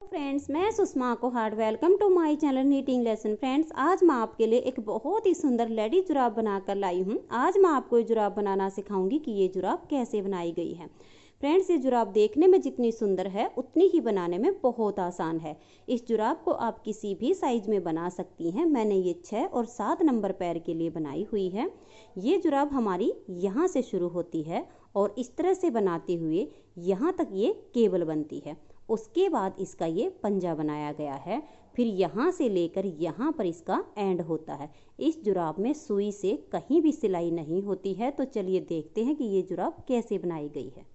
Friends, मैं Sushma Kohad welcome to my channel knitting lesson. Friends, आज मैं आपके लिए एक बहुत ही सुंदर लेडी जुराब बनाकर लाई हूँ। आज मैं आपको ये जुराब बनाना सिखाऊंगी कि ये जुराब कैसे बनाई गई है। फ्रेंड्स, ये जुराब देखने में जितनी सुंदर है उतनी ही बनाने में बहुत आसान है। इस जुराब को आप किसी भी साइज में बना सकती हैं। मैंने ये 6 और 7 नंबर पैर के लिए बनाई हुई है। ये जुराब हमारी यहाँ से शुरू होती है और इस तरह से बनाते हुए यहाँ तक ये केबल बनती है। उसके बाद इसका ये पंजा बनाया गया है। फिर यहाँ से लेकर यहाँ पर इसका एंड होता है। इस जुराब में सुई से कहीं भी सिलाई नहीं होती है। तो चलिए देखते हैं कि ये जुराब कैसे बनाई गई है।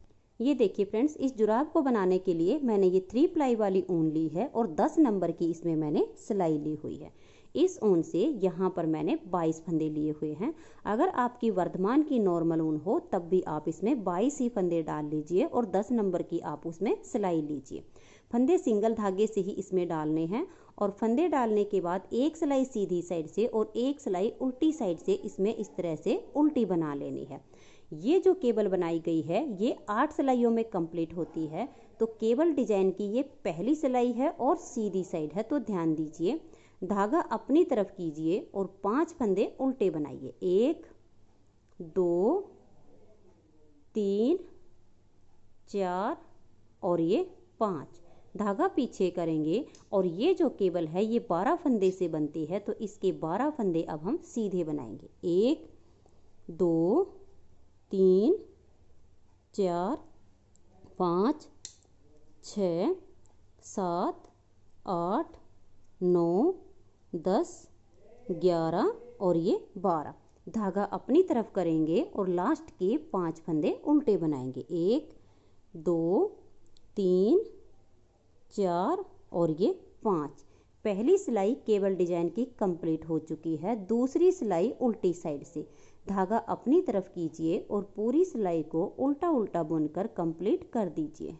ये देखिए फ्रेंड्स, इस जुराब को बनाने के लिए मैंने ये 3 प्लाई वाली ऊन ली है और 10 नंबर की इसमें मैंने सिलाई ली हुई है। इस ऊन से यहाँ पर मैंने 22 फंदे लिए हुए हैं। अगर आपकी वर्धमान की नॉर्मल ऊन हो तब भी आप इसमें 22 ही फंदे डाल लीजिए और 10 नंबर की आप उसमें सिलाई लीजिए। फंदे सिंगल धागे से ही इसमें डालने हैं और फंदे डालने के बाद एक सिलाई सीधी साइड से और एक सिलाई उल्टी साइड से इसमें इस तरह से उल्टी बना लेनी है। ये जो केबल बनाई गई है ये 8 सिलाइयों में कंप्लीट होती है। तो केबल डिजाइन की ये पहली सिलाई है और सीधी साइड है। तो ध्यान दीजिए, धागा अपनी तरफ कीजिए और 5 फंदे उल्टे बनाइए। 1 2 3 4 और ये 5। धागा पीछे करेंगे और ये जो केबल है ये 12 फंदे से बनती है। तो इसके 12 फंदे अब हम सीधे बनाएंगे। 1 2 3 4 5 6 7 8 9 10 11 और ये 12। धागा अपनी तरफ करेंगे और लास्ट के 5 फंदे उल्टे बनाएंगे। 1 2 3 4 और ये 5। पहली सिलाई केबल डिजाइन की कंप्लीट हो चुकी है। दूसरी सिलाई उल्टी साइड से धागा अपनी तरफ कीजिए और पूरी सिलाई को उल्टा उल्टा बुनकर कंप्लीट कर दीजिए।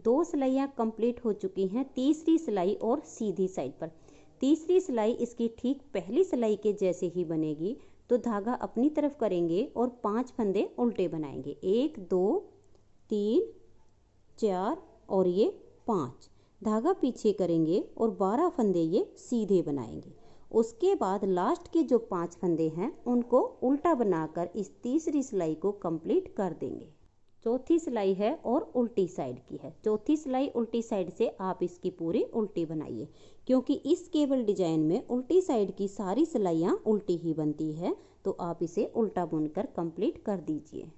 2 सिलाइयाँ कंप्लीट हो चुकी हैं। तीसरी सिलाई और सीधी साइड पर तीसरी सिलाई इसकी ठीक पहली सिलाई के जैसे ही बनेगी। तो धागा अपनी तरफ करेंगे और 5 फंदे उल्टे बनाएंगे। 1 2 3 4 और ये 5। धागा पीछे करेंगे और 12 फंदे ये सीधे बनाएंगे। उसके बाद लास्ट के जो 5 फंदे हैं उनको उल्टा बनाकर इस तीसरी सिलाई को कंप्लीट कर देंगे। चौथी सिलाई है और उल्टी साइड की है। चौथी सिलाई उल्टी साइड से आप इसकी पूरी उल्टी बनाइए, क्योंकि इस केबल डिजाइन में उल्टी साइड की सारी सिलाइयाँ उल्टी ही बनती है। तो आप इसे उल्टा बुनकर कंप्लीट कर दीजिए।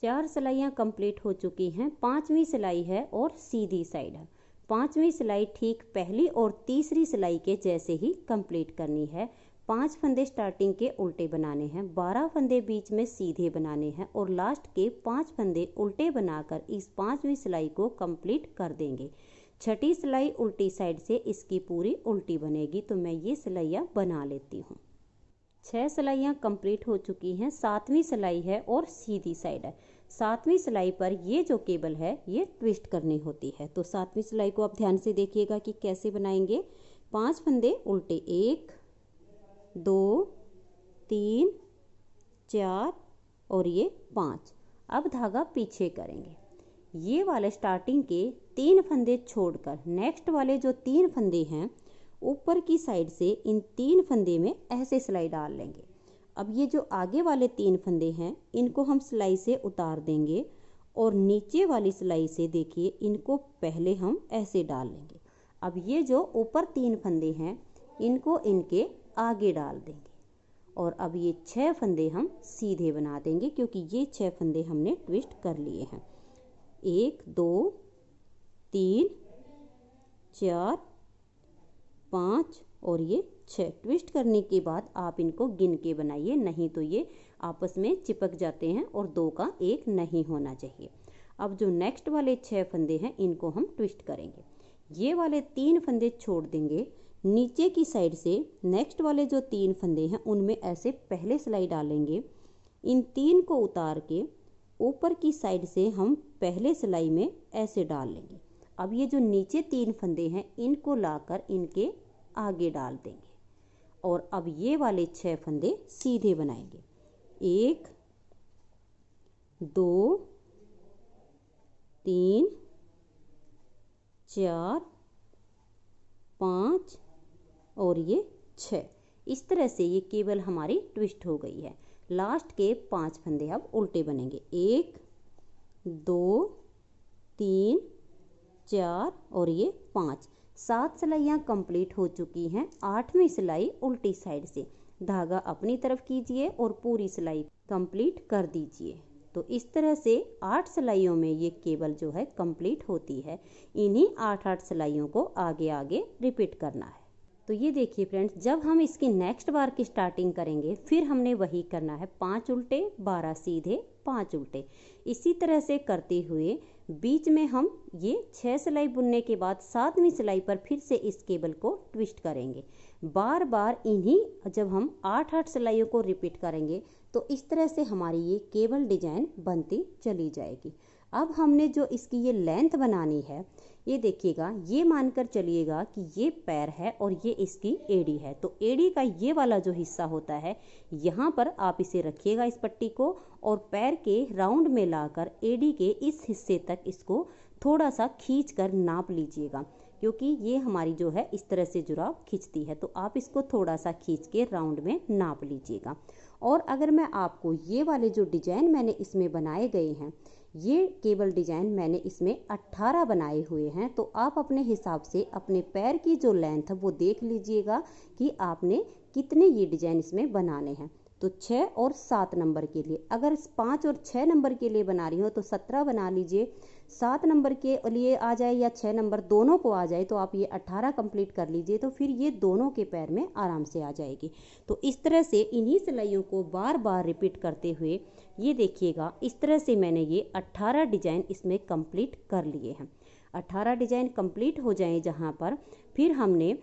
4 सिलाइयाँ कंप्लीट हो चुकी हैं। 5वीं सिलाई है और सीधी साइड है। 5वीं सिलाई ठीक पहली और तीसरी सिलाई के जैसे ही कंप्लीट करनी है। 5 फंदे स्टार्टिंग के उल्टे बनाने हैं, 12 फंदे बीच में सीधे बनाने हैं और लास्ट के 5 फंदे उल्टे बनाकर इस 5वीं सिलाई को कंप्लीट कर देंगे। छठी सिलाई उल्टी साइड से इसकी पूरी उल्टी बनेगी। तो मैं ये सिलाइयाँ बना लेती हूँ। 6 सिलाइयाँ कंप्लीट हो चुकी हैं। 7वीं सिलाई है और सीधी साइड है। 7वीं सिलाई पर ये जो केबल है ये ट्विस्ट करनी होती है। तो 7वीं सिलाई को आप ध्यान से देखिएगा कि कैसे बनाएंगे। 5 फंदे उल्टे, 1 2 3 4 और ये 5। अब धागा पीछे करेंगे। ये वाले स्टार्टिंग के 3 फंदे छोड़कर नेक्स्ट वाले जो 3 फंदे हैं ऊपर की साइड से इन 3 फंदे में ऐसे सिलाई डाल लेंगे। अब ये जो आगे वाले 3 फंदे हैं इनको हम सिलाई से उतार देंगे और नीचे वाली सिलाई से देखिए इनको पहले हम ऐसे डाल लेंगे। अब ये जो ऊपर 3 फंदे हैं इनको इनके आगे डाल देंगे और अब ये 6 फंदे हम सीधे बना देंगे, क्योंकि ये 6 फंदे हमने ट्विस्ट कर लिए हैं। 1 2 3 4 5 और ये 6। ट्विस्ट करने के बाद आप इनको गिन के बनाइए, नहीं तो ये आपस में चिपक जाते हैं और 2 का 1 नहीं होना चाहिए। अब जो नेक्स्ट वाले 6 फंदे हैं इनको हम ट्विस्ट करेंगे। ये वाले 3 फंदे छोड़ देंगे। नीचे की साइड से नेक्स्ट वाले जो 3 फंदे हैं उनमें ऐसे पहले सिलाई डालेंगे। इन 3 को उतार के ऊपर की साइड से हम पहले सिलाई में ऐसे डाल लेंगे। अब ये जो नीचे 3 फंदे हैं इनको लाकर इनके आगे डाल देंगे और अब ये वाले 6 फंदे सीधे बनाएंगे। 1 2 3 4 और ये 6। इस तरह से ये केबल हमारी ट्विस्ट हो गई है। लास्ट के 5 फंदे अब उल्टे बनेंगे। 1 2 3 4 और ये 5। 7 सिलाइयाँ कंप्लीट हो चुकी हैं। 8वीं सिलाई उल्टी साइड से धागा अपनी तरफ कीजिए और पूरी सिलाई कंप्लीट कर दीजिए। तो इस तरह से 8 सिलाइयों में ये केबल जो है कंप्लीट होती है। इन्हीं 8-8 सिलाइयों को आगे आगे रिपीट करना है। तो ये देखिए फ्रेंड्स, जब हम इसकी नेक्स्ट बार की स्टार्टिंग करेंगे फिर हमने वही करना है, 5 उल्टे 12 सीधे 5 उल्टे। इसी तरह से करते हुए बीच में हम ये 6 सिलाई बुनने के बाद 7वीं सिलाई पर फिर से इस केबल को ट्विस्ट करेंगे। बार बार इन्हीं जब हम 8-8 सिलाइयों को रिपीट करेंगे तो इस तरह से हमारी ये केबल डिजाइन बनती चली जाएगी। अब हमने जो इसकी ये लेंथ बनानी है, ये देखिएगा, ये मानकर चलिएगा कि ये पैर है और ये इसकी एड़ी है। तो एड़ी का ये वाला जो हिस्सा होता है, यहाँ पर आप इसे रखिएगा इस पट्टी को, और पैर के राउंड में लाकर एड़ी के इस हिस्से तक इसको थोड़ा सा खींच कर नाप लीजिएगा, क्योंकि ये हमारी जो है इस तरह से जुराब खींचती है। तो आप इसको थोड़ा सा खींच के राउंड में नाप लीजिएगा। और अगर मैं आपको ये वाले जो डिजाइन मैंने इसमें बनाए गए हैं, ये केबल डिजाइन मैंने इसमें 18 बनाए हुए हैं, तो आप अपने हिसाब से अपने पैर की जो लेंथ है वो देख लीजिएगा कि आपने कितने ये डिजाइन इसमें बनाने हैं। तो 6 और 7 नंबर के लिए, अगर 5 और 6 नंबर के लिए बना रही हो तो 17 बना लीजिए। 7 नंबर के लिए आ जाए या 6 नंबर दोनों को आ जाए तो आप ये 18 कंप्लीट कर लीजिए, तो फिर ये दोनों के पैर में आराम से आ जाएगी। तो इस तरह से इन्हीं सिलाइयों को बार बार रिपीट करते हुए ये देखिएगा, इस तरह से मैंने ये 18 डिजाइन इसमें कंप्लीट कर लिए हैं। 18 डिजाइन कंप्लीट हो जाएं जहाँ पर फिर हमने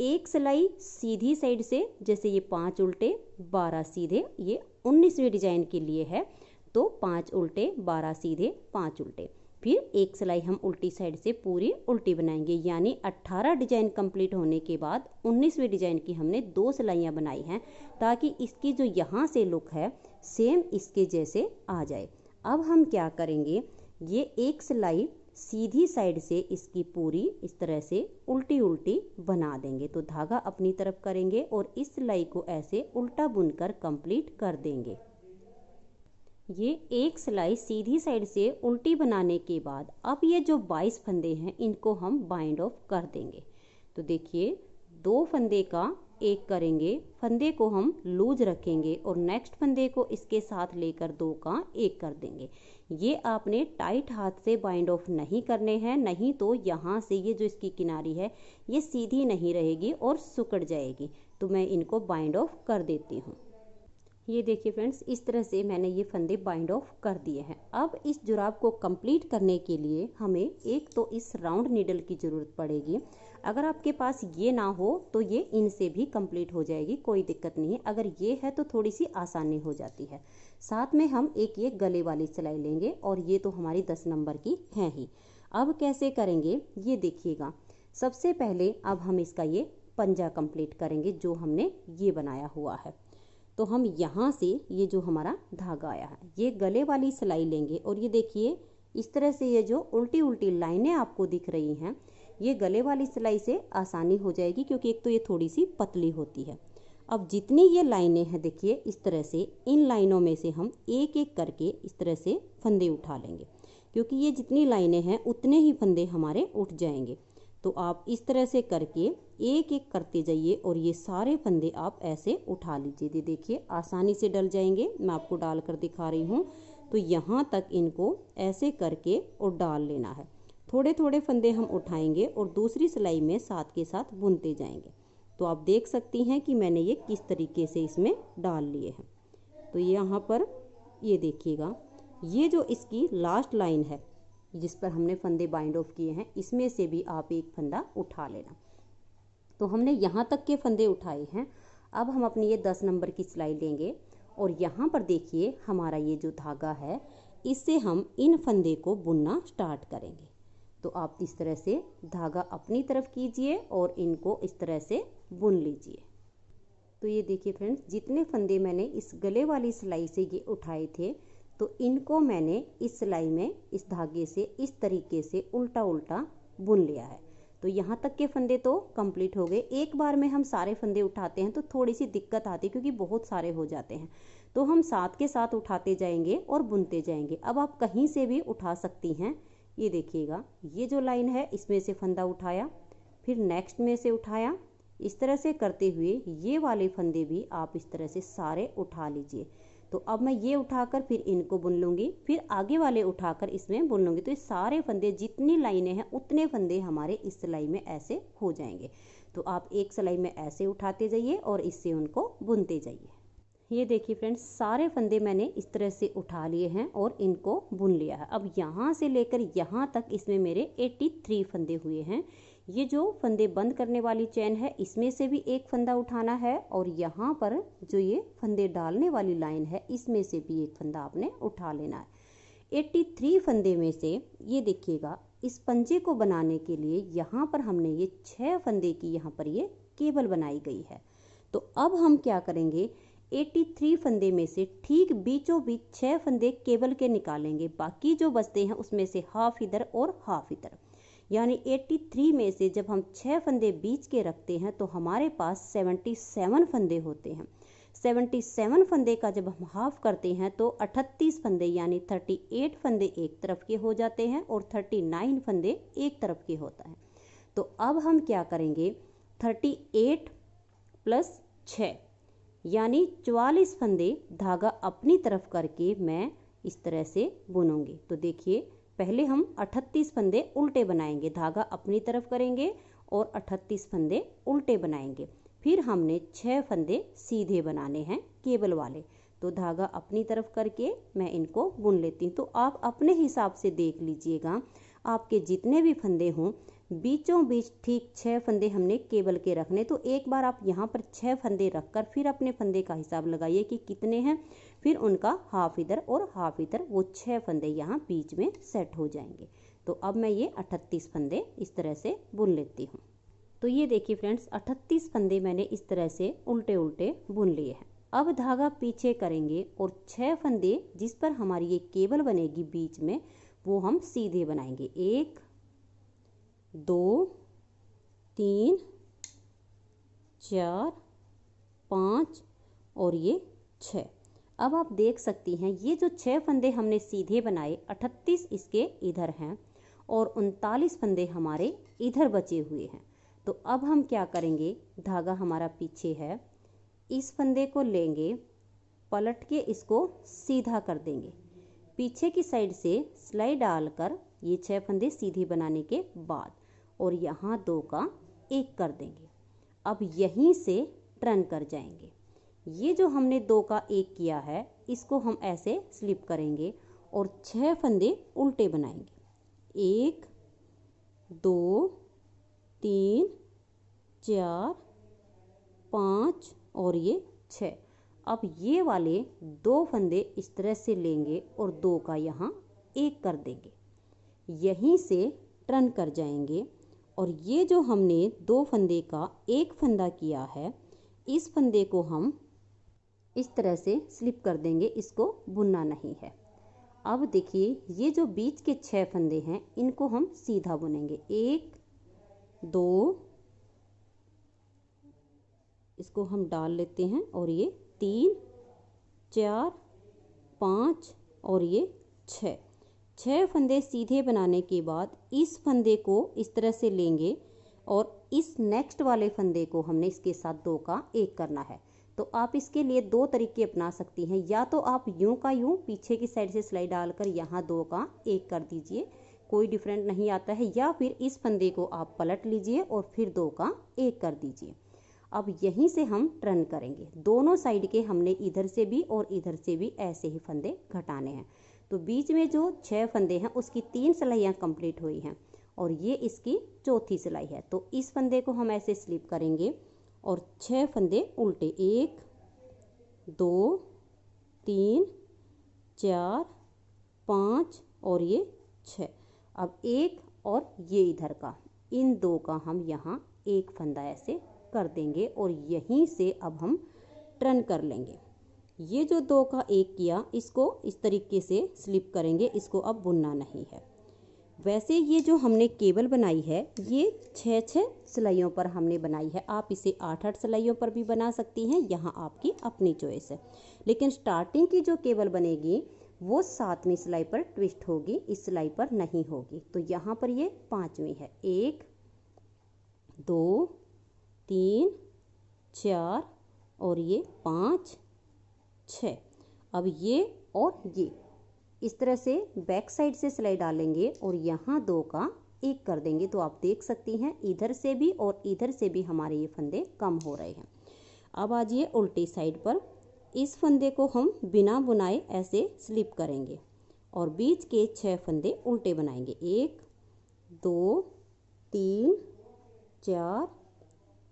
एक सिलाई सीधी साइड से, जैसे ये 5 उल्टे 12 सीधे, ये 19वीं डिजाइन के लिए है, तो 5 उल्टे 12 सीधे 5 उल्टे, फिर एक सिलाई हम उल्टी साइड से पूरी उल्टी बनाएंगे। यानी 18 डिजाइन कंप्लीट होने के बाद 19वीं डिजाइन की हमने 2 सिलाइयाँ बनाई हैं, ताकि इसकी जो यहाँ से लुक है सेम इसके जैसे आ जाए। अब हम क्या करेंगे, ये एक सिलाई सीधी साइड से इसकी पूरी इस तरह से उल्टी उल्टी बना देंगे। तो धागा अपनी तरफ करेंगे और इस सिलाई को ऐसे उल्टा बुनकर कंप्लीट कर देंगे। ये एक सिलाई सीधी साइड से उल्टी बनाने के बाद अब ये जो 22 फंदे हैं इनको हम बाइंड ऑफ कर देंगे। तो देखिए, 2 फंदे का एक करेंगे, फंदे को हम लूज रखेंगे और नेक्स्ट फंदे को इसके साथ लेकर 2 का एक कर देंगे। ये आपने टाइट हाथ से बाइंड ऑफ नहीं करने हैं, नहीं तो यहाँ से ये जो इसकी किनारी है ये सीधी नहीं रहेगी और सिकुड़ जाएगी। तो मैं इनको बाइंड ऑफ कर देती हूँ। ये देखिए फ्रेंड्स, इस तरह से मैंने ये फंदे बाइंड ऑफ कर दिए हैं। अब इस जुराब को कंप्लीट करने के लिए हमें एक तो इस राउंड नीडल की ज़रूरत पड़ेगी। अगर आपके पास ये ना हो तो ये इनसे भी कंप्लीट हो जाएगी, कोई दिक्कत नहीं है। अगर ये है तो थोड़ी सी आसानी हो जाती है। साथ में हम एक ये गले वाली सिलाई लेंगे और ये तो हमारी 10 नंबर की है ही। अब कैसे करेंगे ये देखिएगा। सबसे पहले अब हम इसका ये पंजा कंप्लीट करेंगे जो हमने ये बनाया हुआ है। तो हम यहाँ से ये जो हमारा धागा आया है ये गले वाली सिलाई लेंगे और ये देखिए इस तरह से ये जो उल्टी उल्टी लाइनें आपको दिख रही हैं ये गले वाली सिलाई से आसानी हो जाएगी, क्योंकि एक तो ये थोड़ी सी पतली होती है। अब जितनी ये लाइनें हैं देखिए इस तरह से, इन लाइनों में से हम एक एक करके इस तरह से फंदे उठा लेंगे, क्योंकि ये जितनी लाइनें हैं उतने ही फंदे हमारे उठ जाएंगे। तो आप इस तरह से करके एक एक करते जाइए और ये सारे फंदे आप ऐसे उठा लीजिए। देखिए आसानी से डल जाएंगे, मैं आपको डाल कर दिखा रही हूँ। तो यहाँ तक इनको ऐसे करके और डाल लेना है। थोड़े थोड़े फंदे हम उठाएंगे और दूसरी सिलाई में साथ के साथ बुनते जाएंगे। तो आप देख सकती हैं कि मैंने ये किस तरीके से इसमें डाल लिए हैं। तो यहाँ पर ये देखिएगा, ये जो इसकी लास्ट लाइन है जिस पर हमने फंदे बाइंड ऑफ किए हैं, इसमें से भी आप एक फंदा उठा लेना। तो हमने यहाँ तक के फंदे उठाए हैं। अब हम अपनी ये 10 नंबर की सिलाई लेंगे और यहाँ पर देखिए हमारा ये जो धागा है इससे हम इन फंदे को बुनना स्टार्ट करेंगे। तो आप इस तरह से धागा अपनी तरफ कीजिए और इनको इस तरह से बुन लीजिए। तो ये देखिए फ्रेंड्स, जितने फंदे मैंने इस गले वाली सिलाई से ये उठाए थे तो इनको मैंने इस सिलाई में इस धागे से इस तरीके से उल्टा उल्टा बुन लिया है। तो यहाँ तक के फंदे तो कंप्लीट हो गए। एक बार में हम सारे फंदे उठाते हैं तो थोड़ी सी दिक्कत आती है क्योंकि बहुत सारे हो जाते हैं, तो हम साथ के साथ उठाते जाएंगे और बुनते जाएंगे। अब आप कहीं से भी उठा सकती हैं। ये देखिएगा, ये जो लाइन है इसमें से फंदा उठाया, फिर नेक्स्ट में से उठाया, इस तरह से करते हुए ये वाले फंदे भी आप इस तरह से सारे उठा लीजिए। तो अब मैं ये उठाकर फिर इनको बुन लूँगी, फिर आगे वाले उठाकर इसमें बुन लूँगी। तो ये सारे फंदे, जितनी लाइनें हैं उतने फंदे हमारे इस सिलाई में ऐसे हो जाएंगे। तो आप एक सिलाई में ऐसे उठाते जाइए और इससे उनको बुनते जाइए। ये देखिए फ्रेंड्स, सारे फंदे मैंने इस तरह से उठा लिए हैं और इनको बुन लिया है। अब यहाँ से लेकर यहाँ तक इसमें मेरे 83 फंदे हुए हैं। ये जो फंदे बंद करने वाली चैन है इसमें से भी एक फंदा उठाना है, और यहाँ पर जो ये फंदे डालने वाली लाइन है इसमें से भी एक फंदा आपने उठा लेना है। 83 फंदे में से ये देखिएगा, इस पंजे को बनाने के लिए यहाँ पर हमने ये 6 फंदे की यहाँ पर ये केबल बनाई गई है। तो अब हम क्या करेंगे, 83 फंदे में से ठीक बीचों बीच 6 फंदे केबल के निकालेंगे। बाकी जो बचते हैं उसमें से हाफ इधर और हाफ इधर, यानी 83 में से जब हम 6 फंदे बीच के रखते हैं तो हमारे पास 77 फंदे होते हैं। 77 फंदे का जब हम हाफ करते हैं तो 38 फंदे यानी 38 फंदे एक तरफ के हो जाते हैं और 39 फंदे एक तरफ के होता है। तो अब हम क्या करेंगे, 38 प्लस 6 यानी 44 फंदे धागा अपनी तरफ करके मैं इस तरह से बुनूंगी। तो देखिए, पहले हम 38 फंदे उल्टे बनाएंगे, धागा अपनी तरफ करेंगे और 38 फंदे उल्टे बनाएंगे। फिर हमने 6 फंदे सीधे बनाने हैं केबल वाले। तो धागा अपनी तरफ करके मैं इनको बुन लेती हूँ। तो आप अपने हिसाब से देख लीजिएगा, आपके जितने भी फंदे हों बीचों बीच ठीक 6 फंदे हमने केबल के रखने। तो एक बार आप यहाँ पर 6 फंदे रखकर फिर अपने फंदे का हिसाब लगाइए कि कितने हैं, फिर उनका हाफ इधर और हाफ इधर, वो 6 फंदे यहाँ बीच में सेट हो जाएंगे। तो अब मैं ये 38 फंदे इस तरह से बुन लेती हूँ। तो ये देखिए फ्रेंड्स, 38 फंदे मैंने इस तरह से उल्टे उल्टे बुन लिए हैं। अब धागा पीछे करेंगे और 6 फंदे जिस पर हमारी ये केबल बनेगी बीच में, वो हम सीधे बनाएंगे। 1 2 3 4 5 और ये 6। अब आप देख सकती हैं, ये जो 6 फंदे हमने सीधे बनाए, 38 इसके इधर हैं और 39 फंदे हमारे इधर बचे हुए हैं। तो अब हम क्या करेंगे, धागा हमारा पीछे है, इस फंदे को लेंगे, पलट के इसको सीधा कर देंगे, पीछे की साइड से सिलाई डालकर ये 6 फंदे सीधे बनाने के बाद, और यहाँ 2 का 1 कर देंगे। अब यहीं से टर्न कर जाएंगे। ये जो हमने 2 का 1 किया है इसको हम ऐसे स्लिप करेंगे और 6 फंदे उल्टे बनाएंगे। 1 2 3 4 5 और ये 6। अब ये वाले 2 फंदे इस तरह से लेंगे और 2 का यहाँ 1 कर देंगे, यहीं से टर्न कर जाएंगे। और ये जो हमने 2 फंदे का 1 फंदा किया है, इस फंदे को हम इस तरह से स्लिप कर देंगे, इसको बुनना नहीं है। अब देखिए, ये जो बीच के 6 फंदे हैं इनको हम सीधा बुनेंगे। 1 2, इसको हम डाल लेते हैं, और ये 3 4 5 और ये 6 फंदे सीधे बनाने के बाद इस फंदे को इस तरह से लेंगे और इस नेक्स्ट वाले फंदे को हमने इसके साथ 2 का 1 करना है। तो आप इसके लिए 2 तरीके अपना सकती हैं, या तो आप यूं का यूं पीछे की साइड से सिलाई डालकर यहाँ 2 का 1 कर दीजिए, कोई डिफरेंट नहीं आता है, या फिर इस फंदे को आप पलट लीजिए और फिर 2 का 1 कर दीजिए। अब यहीं से हम टर्न करेंगे, दोनों साइड के हमने इधर से भी और इधर से भी ऐसे ही फंदे घटाने हैं। तो बीच में जो 6 फंदे हैं उसकी 3 सिलाइयाँ कंप्लीट हुई हैं और ये इसकी चौथी सिलाई है। तो इस फंदे को हम ऐसे स्लिप करेंगे और 6 फंदे उल्टे, 1 2 3 4 5 और ये 6। अब 1 और ये इधर का, इन 2 का हम यहाँ 1 फंदा ऐसे कर देंगे और यहीं से अब हम टर्न कर लेंगे। ये जो 2 का 1 किया इसको इस तरीके से स्लिप करेंगे, इसको अब बुनना नहीं है। वैसे ये जो हमने केबल बनाई है ये 6-6 सिलाइयों पर हमने बनाई है। आप इसे 8-8 सिलाइयों पर भी बना सकती हैं, यहाँ आपकी अपनी चॉइस है। लेकिन स्टार्टिंग की जो केबल बनेगी वो 7वीं सिलाई पर ट्विस्ट होगी, इस सिलाई पर नहीं होगी। तो यहाँ पर ये 5वीं है। 1 2 3 4 और ये 5 6। अब ये और ये इस तरह से बैक साइड से सिलाई डालेंगे और यहाँ 2 का 1 कर देंगे। तो आप देख सकती हैं इधर से भी और इधर से भी हमारे ये फंदे कम हो रहे हैं। अब आ जाइए उल्टी साइड पर। इस फंदे को हम बिना बुनाए ऐसे स्लिप करेंगे और बीच के 6 फंदे उल्टे बनाएंगे। 1 2 3 4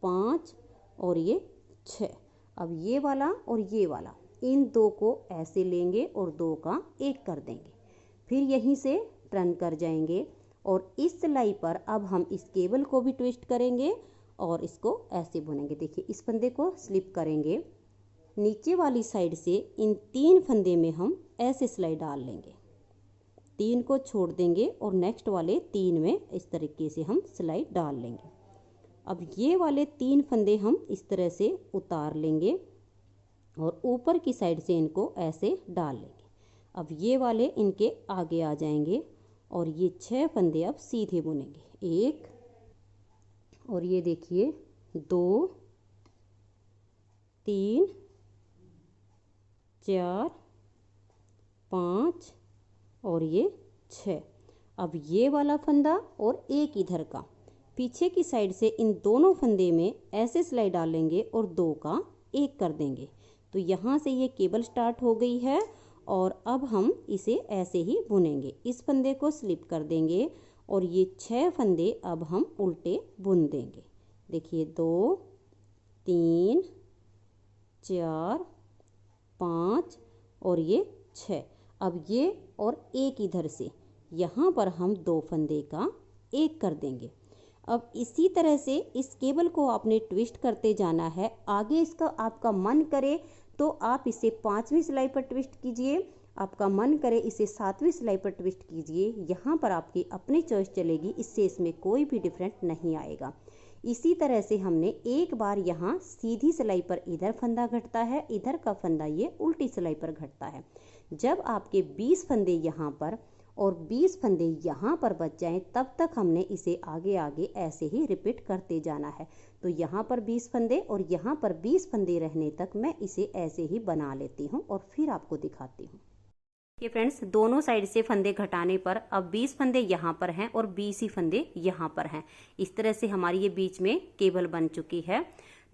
5 और ये 6। अब ये वाला और ये वाला इन 2 को ऐसे लेंगे और 2 का 1 कर देंगे। फिर यहीं से टर्न कर जाएंगे और इस सिलाई पर अब हम इस केबल को भी ट्विस्ट करेंगे और इसको ऐसे बुनेंगे। देखिए इस फंदे को स्लिप करेंगे, नीचे वाली साइड से इन 3 फंदे में हम ऐसे सिलाई डाल लेंगे, 3 को छोड़ देंगे और नेक्स्ट वाले 3 में इस तरीके से हम सिलाई डाल लेंगे। अब ये वाले 3 फंदे हम इस तरह से उतार लेंगे और ऊपर की साइड से इनको ऐसे डाल लेंगे। अब ये वाले इनके आगे आ जाएंगे और ये 6 फंदे अब सीधे बुनेंगे। 1 और ये देखिए 2 3 4 5 और ये 6। अब ये वाला फंदा और एक इधर का पीछे की साइड से इन दोनों फंदे में ऐसे सिलाई डालेंगे और 2 का 1 कर देंगे। तो यहाँ से ये केबल स्टार्ट हो गई है और अब हम इसे ऐसे ही बुनेंगे। इस फंदे को स्लिप कर देंगे और ये 6 फंदे अब हम उल्टे बुन देंगे। देखिए 2 3 4 5 और ये 6। अब ये और एक इधर से यहाँ पर हम 2 फंदे का 1 कर देंगे। अब इसी तरह से इस केबल को आपने ट्विस्ट करते जाना है। आगे इसका आपका मन करे तो आप इसे 5वीं सिलाई पर ट्विस्ट कीजिए, आपका मन करे इसे 7वीं सिलाई पर ट्विस्ट कीजिए। यहाँ पर आपकी अपनी चॉइस चलेगी, इससे इसमें कोई भी डिफरेंट नहीं आएगा। इसी तरह से हमने एक बार यहाँ सीधी सिलाई पर इधर फंदा घटता है, इधर का फंदा ये उल्टी सिलाई पर घटता है। जब आपके 20 फंदे यहाँ पर और 20 फंदे यहाँ पर बच जाएं तब तक हमने इसे आगे आगे ऐसे ही रिपीट करते जाना है। तो यहाँ पर 20 फंदे और यहाँ पर 20 फंदे रहने तक मैं इसे ऐसे ही बना लेती हूँ और फिर आपको दिखाती हूँ। ये फ्रेंड्स दोनों साइड से फंदे घटाने पर अब 20 फंदे यहाँ पर हैं और 20 ही फंदे यहाँ पर हैं। इस तरह से हमारी ये बीच में केबल बन चुकी है।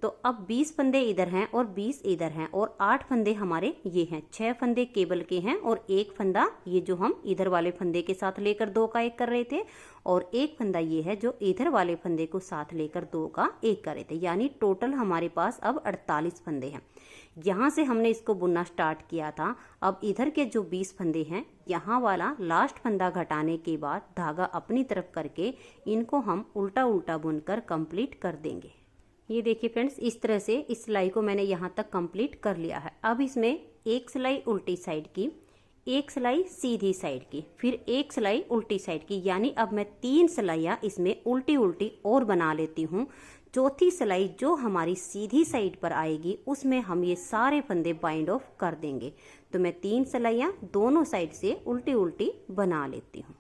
तो अब 20 फंदे इधर हैं और 20 इधर हैं और 8 फंदे हमारे ये हैं। 6 फंदे केबल के हैं और 1 फंदा ये जो हम इधर वाले फंदे के साथ लेकर 2 का 1 कर रहे थे और 1 फंदा ये है जो इधर वाले फंदे को साथ लेकर 2 का 1 कर रहे थे। यानी टोटल हमारे पास अब 48 फंदे हैं। यहाँ से हमने इसको बुनना स्टार्ट किया था। अब इधर के जो 20 फंदे हैं यहाँ वाला लास्ट फंदा घटाने के बाद धागा अपनी तरफ करके इनको हम उल्टा उल्टा बुनकर कंप्लीट कर देंगे। ये देखिए फ्रेंड्स इस तरह से इस सिलाई को मैंने यहाँ तक कंप्लीट कर लिया है। अब इसमें एक सिलाई उल्टी साइड की, एक सिलाई सीधी साइड की, फिर एक सिलाई उल्टी साइड की, यानी अब मैं 3 सिलाइयाँ इसमें उल्टी उल्टी और बना लेती हूँ। चौथी सिलाई जो हमारी सीधी साइड पर आएगी उसमें हम ये सारे फंदे बाइंड ऑफ कर देंगे। तो मैं 3 सिलाइयाँ दोनों साइड से उल्टी उल्टी बना लेती हूँ।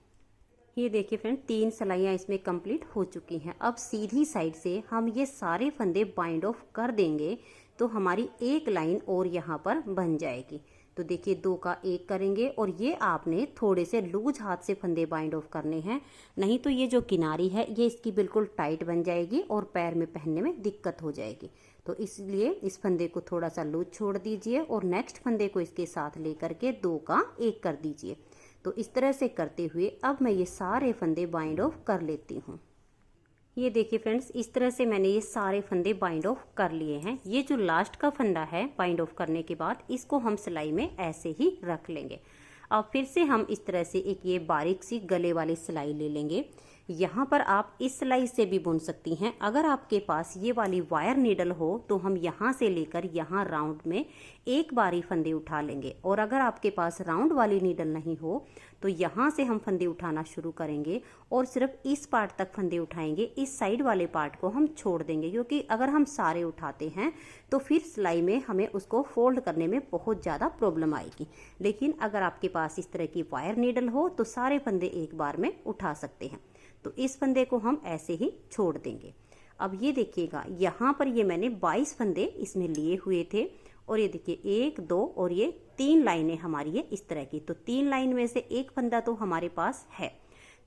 ये देखिए फ्रेंड 3 सिलाइयाँ इसमें कंप्लीट हो चुकी हैं। अब सीधी साइड से हम ये सारे फंदे बाइंड ऑफ कर देंगे तो हमारी एक लाइन और यहाँ पर बन जाएगी। तो देखिए 2 का 1 करेंगे और ये आपने थोड़े से लूज हाथ से फंदे बाइंड ऑफ करने हैं, नहीं तो ये जो किनारी है ये इसकी बिल्कुल टाइट बन जाएगी और पैर में पहनने में दिक्कत हो जाएगी। तो इसलिए इस फंदे को थोड़ा सा लूज छोड़ दीजिए और नेक्स्ट फंदे को इसके साथ लेकर के 2 का 1 कर दीजिए। तो इस तरह से करते हुए अब मैं ये सारे फंदे बाइंड ऑफ कर लेती हूँ। ये देखिए फ्रेंड्स इस तरह से मैंने ये सारे फंदे बाइंड ऑफ कर लिए हैं। ये जो लास्ट का फंदा है बाइंड ऑफ करने के बाद इसको हम सिलाई में ऐसे ही रख लेंगे। अब फिर से हम इस तरह से एक ये बारीक सी गले वाली सिलाई ले लेंगे। यहाँ पर आप इस सिलाई से भी बुन सकती हैं। अगर आपके पास ये वाली वायर नीडल हो तो हम यहाँ से लेकर यहाँ राउंड में एक बार ही फंदे उठा लेंगे, और अगर आपके पास राउंड वाली नीडल नहीं हो तो यहाँ से हम फंदे उठाना शुरू करेंगे और सिर्फ इस पार्ट तक फंदे उठाएंगे, इस साइड वाले पार्ट को हम छोड़ देंगे, क्योंकि अगर हम सारे उठाते हैं तो फिर सिलाई में हमें उसको फोल्ड करने में बहुत ज़्यादा प्रॉब्लम आएगी। लेकिन अगर आपके पास इस तरह की वायर नीडल हो तो सारे फंदे एक बार में उठा सकते हैं। तो इस फंदे को हम ऐसे ही छोड़ देंगे। अब ये देखिएगा, यहाँ पर ये मैंने 22 फंदे इसमें लिए हुए थे, और ये देखिए 1 2 और ये 3 लाइनें हमारी है इस तरह की। तो 3 लाइन में से एक फंदा तो हमारे पास है,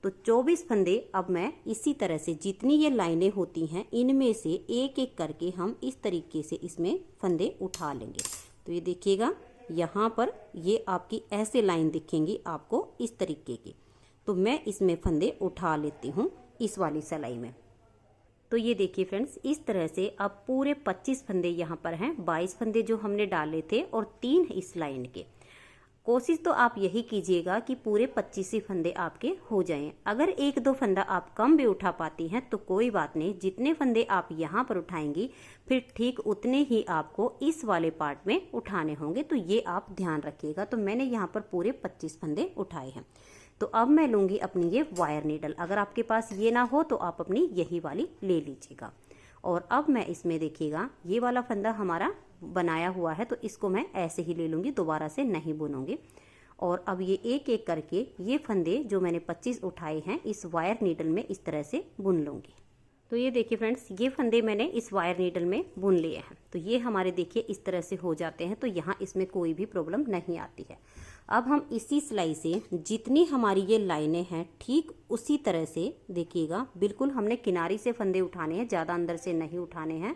तो 24 फंदे अब मैं इसी तरह से जितनी ये लाइनें होती हैं इनमें से एक एक करके हम इस तरीके से इसमें फंदे उठा लेंगे। तो ये देखिएगा, यहाँ पर ये आपकी ऐसे लाइन दिखेंगी आपको इस तरीके की। तो मैं इसमें फंदे उठा लेती हूँ इस वाली सिलाई में। तो ये देखिए फ्रेंड्स, इस तरह से अब पूरे 25 फंदे यहाँ पर हैं, 22 फंदे जो हमने डाले थे और 3 इस लाइन के। कोशिश तो आप यही कीजिएगा कि पूरे 25 ही फंदे आपके हो जाएं। अगर 1-2 फंदा आप कम भी उठा पाती हैं तो कोई बात नहीं, जितने फंदे आप यहाँ पर उठाएंगी फिर ठीक उतने ही आपको इस वाले पार्ट में उठाने होंगे। तो ये आप ध्यान रखिएगा। तो मैंने यहाँ पर पूरे 25 फंदे उठाए हैं। तो अब मैं लूँगी अपनी ये वायर नीडल। अगर आपके पास ये ना हो तो आप अपनी यही वाली ले लीजिएगा। और अब मैं इसमें देखिएगा, ये वाला फंदा हमारा बनाया हुआ है तो इसको मैं ऐसे ही ले लूँगी, दोबारा से नहीं बुनूंगी। और अब ये एक एक करके ये फंदे जो मैंने 25 उठाए हैं इस वायर नीडल में इस तरह से बुन लूँगी। तो ये देखिए फ्रेंड्स, ये फंदे मैंने इस वायर नीडल में बुन लिए हैं। तो ये हमारे देखिए इस तरह से हो जाते हैं, तो यहाँ इसमें कोई भी प्रॉब्लम नहीं आती है। अब हम इसी सिलाई से जितनी हमारी ये लाइनें हैं ठीक उसी तरह से देखिएगा, बिल्कुल हमने किनारी से फंदे उठाने हैं, ज़्यादा अंदर से नहीं उठाने हैं।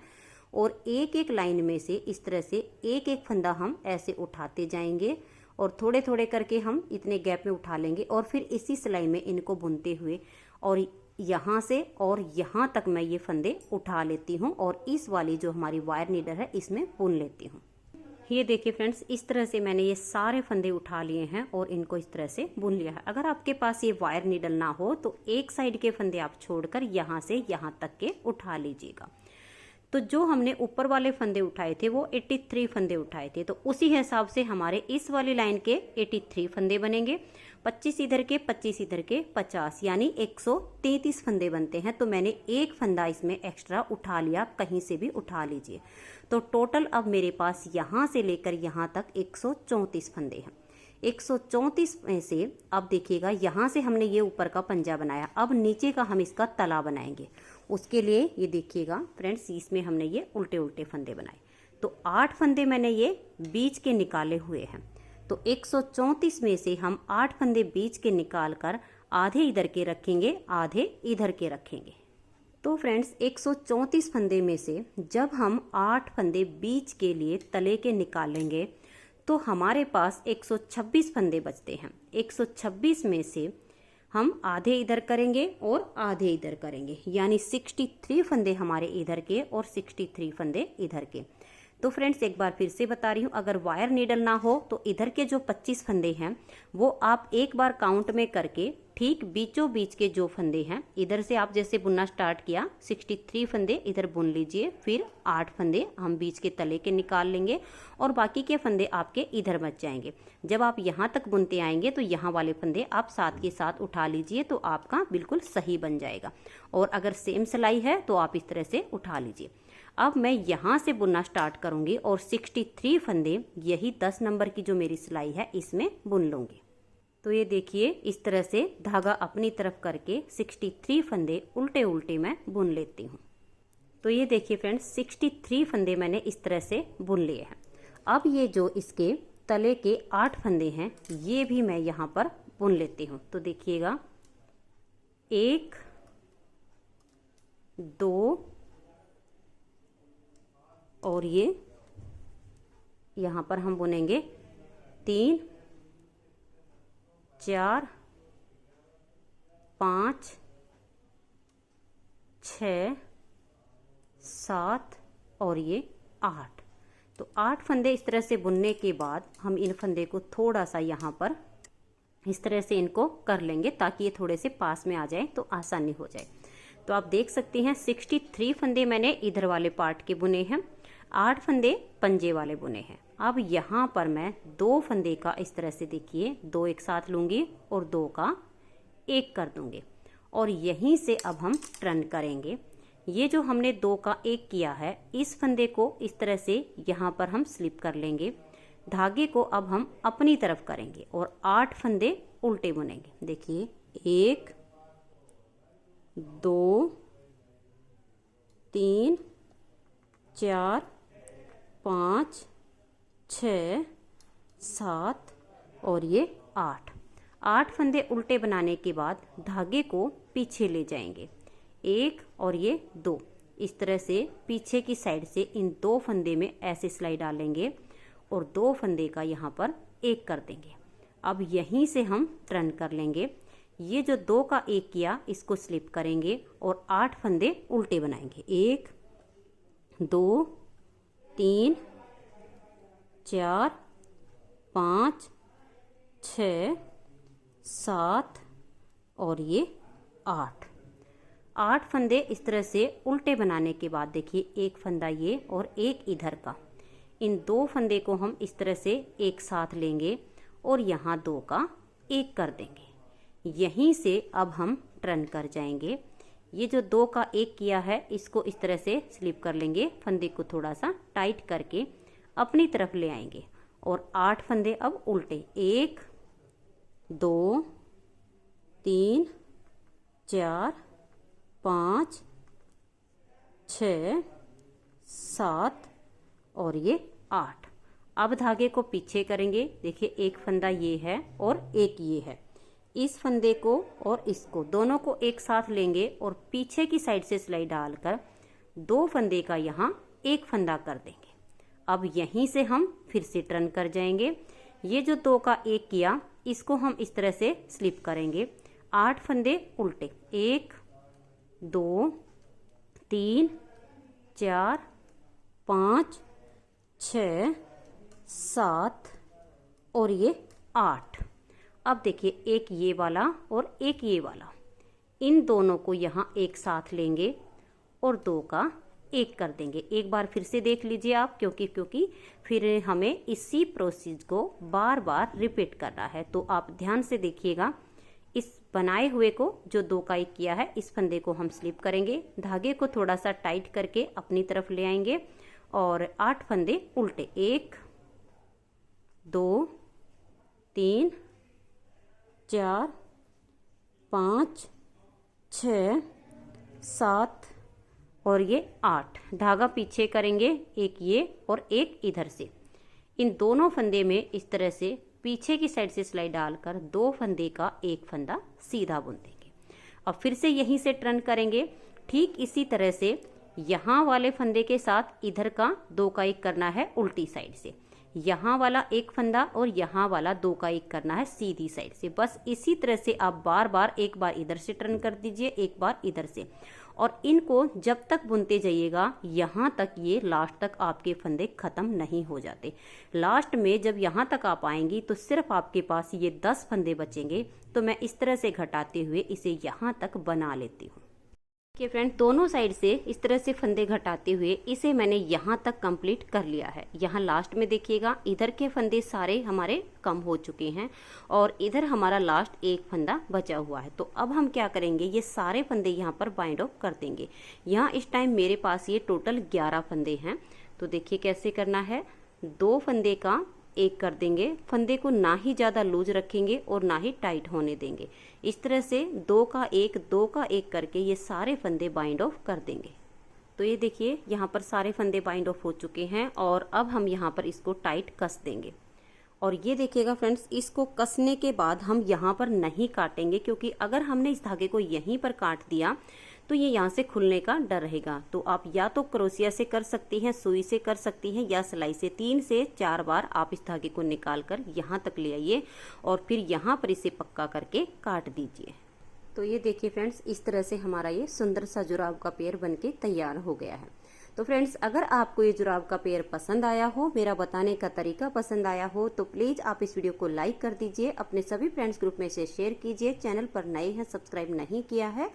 और एक एक लाइन में से इस तरह से एक एक फंदा हम ऐसे उठाते जाएंगे और थोड़े थोड़े करके हम इतने गैप में उठा लेंगे, और फिर इसी सिलाई में इनको बुनते हुए और यहाँ से और यहाँ तक मैं ये फंदे उठा लेती हूँ और इस वाली जो हमारी वायर नीडल है इसमें बुन लेती हूँ। ये देखिए फ्रेंड्स, इस तरह से मैंने ये सारे फंदे उठा लिए हैं और इनको इस तरह से बुन लिया है। अगर आपके पास ये वायर नीडल ना हो तो एक साइड के फंदे आप छोड़कर यहाँ से यहाँ तक के उठा लीजिएगा। तो जो हमने ऊपर वाले फंदे उठाए थे वो 83 फंदे उठाए थे, तो उसी हिसाब से हमारे इस वाली लाइन के 83 फंदे बनेंगे। 25 इधर के 25 इधर के 50, यानी 133 फंदे बनते हैं। तो मैंने एक फंदा इसमें एक्स्ट्रा उठा लिया, कहीं से भी उठा लीजिए। तो टोटल अब मेरे पास यहाँ से लेकर यहाँ तक 134 फंदे हैं। 134 में से अब देखिएगा, यहाँ से हमने ये ऊपर का पंजा बनाया, अब नीचे का हम इसका तला बनाएंगे। उसके लिए ये देखिएगा फ्रेंड्स, इसमें हमने ये उल्टे उल्टे फंदे बनाए। तो 8 फंदे मैंने ये बीच के निकाले हुए हैं। तो 134 में से हम 8 फंदे बीच के निकाल कर आधे इधर के रखेंगे, आधे इधर के रखेंगे। तो फ्रेंड्स 134 फंदे में से जब हम 8 फंदे बीच के लिए तले के निकालेंगे तो हमारे पास 126 फंदे बचते हैं। 126 में से हम आधे इधर करेंगे और आधे इधर करेंगे, यानी 63 फंदे हमारे इधर के और 63 फंदे इधर के। तो फ्रेंड्स एक बार फिर से बता रही हूँ, अगर वायर नीडल ना हो तो इधर के जो 25 फंदे हैं वो आप एक बार काउंट में करके ठीक बीचों बीच के जो फंदे हैं, इधर से आप जैसे बुनना स्टार्ट किया 63 फंदे इधर बुन लीजिए, फिर 8 फंदे हम बीच के तले के निकाल लेंगे और बाकी के फंदे आपके इधर बच जाएंगे। जब आप यहाँ तक बुनते आएंगे तो यहाँ वाले फंदे आप साथ के साथ उठा लीजिए, तो आपका बिल्कुल सही बन जाएगा। और अगर सेम सिलाई है तो आप इस तरह से उठा लीजिए। अब मैं यहाँ से बुनना स्टार्ट करूँगी और 63 फंदे यही 10 नंबर की जो मेरी सिलाई है इसमें बुन लूँगी। तो ये देखिए इस तरह से धागा अपनी तरफ करके 63 फंदे उल्टे उल्टे मैं बुन लेती हूँ। तो ये देखिए फ्रेंड्स 63 फंदे मैंने इस तरह से बुन लिए हैं। अब ये जो इसके तले के 8 फंदे हैं ये भी मैं यहाँ पर बुन लेती हूँ। तो देखिएगा 1 2 और ये यहाँ पर हम बुनेंगे 3 4 5 6 7 और ये 8। तो 8 फंदे इस तरह से बुनने के बाद हम इन फंदे को थोड़ा सा यहाँ पर इस तरह से इनको कर लेंगे ताकि ये थोड़े से पास में आ जाए तो आसानी हो जाए। तो आप देख सकते हैं 63 फंदे मैंने इधर वाले पार्ट के बुने हैं, 8 फंदे पंजे वाले बुने हैं। अब यहाँ पर मैं 2 फंदे का इस तरह से देखिए 2 एक साथ लूँगी और 2 का 1 कर दूँगी और यहीं से अब हम टर्न करेंगे। ये जो हमने 2 का 1 किया है, इस फंदे को इस तरह से यहाँ पर हम स्लिप कर लेंगे। धागे को अब हम अपनी तरफ करेंगे और 8 फंदे उल्टे बुनेंगे। देखिए 1 2 3 4 5 6 7 और ये 8 फंदे उल्टे बनाने के बाद धागे को पीछे ले जाएंगे, 1 और ये 2 इस तरह से पीछे की साइड से इन 2 फंदे में ऐसे सिलाई डालेंगे और 2 फंदे का यहाँ पर 1 कर देंगे। अब यहीं से हम टर्न कर लेंगे। ये जो 2 का 1 किया इसको स्लिप करेंगे और 8 फंदे उल्टे बनाएंगे, 1 2 3 4 5 6 7 और ये 8 फंदे इस तरह से उल्टे बनाने के बाद देखिए 1 फंदा ये और 1 इधर का, इन 2 फंदे को हम इस तरह से एक साथ लेंगे और यहाँ 2 का 1 कर देंगे। यहीं से अब हम टर्न कर जाएंगे। ये जो 2 का 1 किया है इसको इस तरह से स्लिप कर लेंगे, फंदे को थोड़ा सा टाइट करके अपनी तरफ ले आएंगे और 8 फंदे अब उल्टे, 1 2 3 4 5 6 7 और ये 8। अब धागे को पीछे करेंगे। देखिए 1 फंदा ये है और 1 ये है, इस फंदे को और इसको दोनों को एक साथ लेंगे और पीछे की साइड से सिलाई डालकर 2 फंदे का यहाँ 1 फंदा कर देंगे। अब यहीं से हम फिर से टर्न कर जाएंगे। ये जो 2 का 1 किया इसको हम इस तरह से स्लिप करेंगे, 8 फंदे उल्टे, 1 2 3 4 5 6 7 और ये 8। अब देखिए 1 ये वाला और 1 ये वाला, इन दोनों को यहाँ एक साथ लेंगे और 2 का 1 कर देंगे। एक बार फिर से देख लीजिए आप, क्योंकि फिर हमें इसी प्रोसेस को बार बार रिपीट करना है। तो आप ध्यान से देखिएगा। इस बनाए हुए को जो 2 का 1 किया है इस फंदे को हम स्लिप करेंगे, धागे को थोड़ा सा टाइट करके अपनी तरफ ले आएंगे और 8 फंदे उल्टे, 1 2 3 4 5 6 7 और ये 8। धागा पीछे करेंगे, 1 ये और 1 इधर से, इन दोनों फंदे में इस तरह से पीछे की साइड से सिलाई डालकर 2 फंदे का 1 फंदा सीधा बुन देंगे। अब फिर से यहीं से टर्न करेंगे। ठीक इसी तरह से यहाँ वाले फंदे के साथ इधर का 2 का 1 करना है उल्टी साइड से, यहाँ वाला 1 फंदा और यहाँ वाला 2 का 1 करना है सीधी साइड से। बस इसी तरह से आप बार बार, एक बार इधर से टर्न कर दीजिए, एक बार इधर से, और इनको जब तक बुनते जाइएगा यहाँ तक, ये लास्ट तक आपके फंदे ख़त्म नहीं हो जाते। लास्ट में जब यहाँ तक आप आएंगी तो सिर्फ आपके पास ये 10 फंदे बचेंगे। तो मैं इस तरह से घटाते हुए इसे यहाँ तक बना लेती हूँ। देखिए फ्रेंड, दोनों साइड से इस तरह से फंदे घटाते हुए इसे मैंने यहाँ तक कंप्लीट कर लिया है। यहाँ लास्ट में देखिएगा इधर के फंदे सारे हमारे कम हो चुके हैं और इधर हमारा लास्ट 1 फंदा बचा हुआ है। तो अब हम क्या करेंगे, ये सारे फंदे यहाँ पर बाइंड ऑफ कर देंगे। यहाँ इस टाइम मेरे पास ये टोटल 11 फंदे हैं। तो देखिए कैसे करना है, 2 फंदे का 1 कर देंगे, फंदे को ना ही ज़्यादा लूज रखेंगे और ना ही टाइट होने देंगे। इस तरह से 2 का 1 2 का 1 करके ये सारे फंदे बाइंड ऑफ कर देंगे। तो ये देखिए यहाँ पर सारे फंदे बाइंड ऑफ हो चुके हैं और अब हम यहाँ पर इसको टाइट कस देंगे। और ये देखिएगा फ्रेंड्स, इसको कसने के बाद हम यहाँ पर नहीं काटेंगे, क्योंकि अगर हमने इस धागे को यहीं पर काट दिया तो ये यहाँ से खुलने का डर रहेगा। तो आप या तो क्रोशिया से कर सकती हैं, सुई से कर सकती हैं, या सिलाई से 3 से 4 बार आप इस धागे को निकाल कर यहाँ तक ले आइए और फिर यहाँ पर इसे पक्का करके काट दीजिए। तो ये देखिए फ्रेंड्स, इस तरह से हमारा ये सुंदर सा जुराब का पेयर बनके तैयार हो गया है। तो फ्रेंड्स, अगर आपको ये जुराब का पेयर पसंद आया हो, मेरा बताने का तरीका पसंद आया हो, तो प्लीज़ आप इस वीडियो को लाइक कर दीजिए, अपने सभी फ्रेंड्स ग्रुप में से शेयर कीजिए। चैनल पर नए हैं, सब्सक्राइब नहीं किया है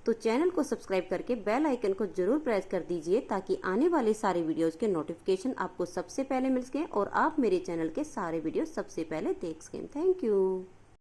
तो चैनल को सब्सक्राइब करके बेल आइकन को जरूर प्रेस कर दीजिए, ताकि आने वाले सारे वीडियोज़ के नोटिफिकेशन आपको सबसे पहले मिल सकें और आप मेरे चैनल के सारे वीडियो सबसे पहले देख सकें। Thank you.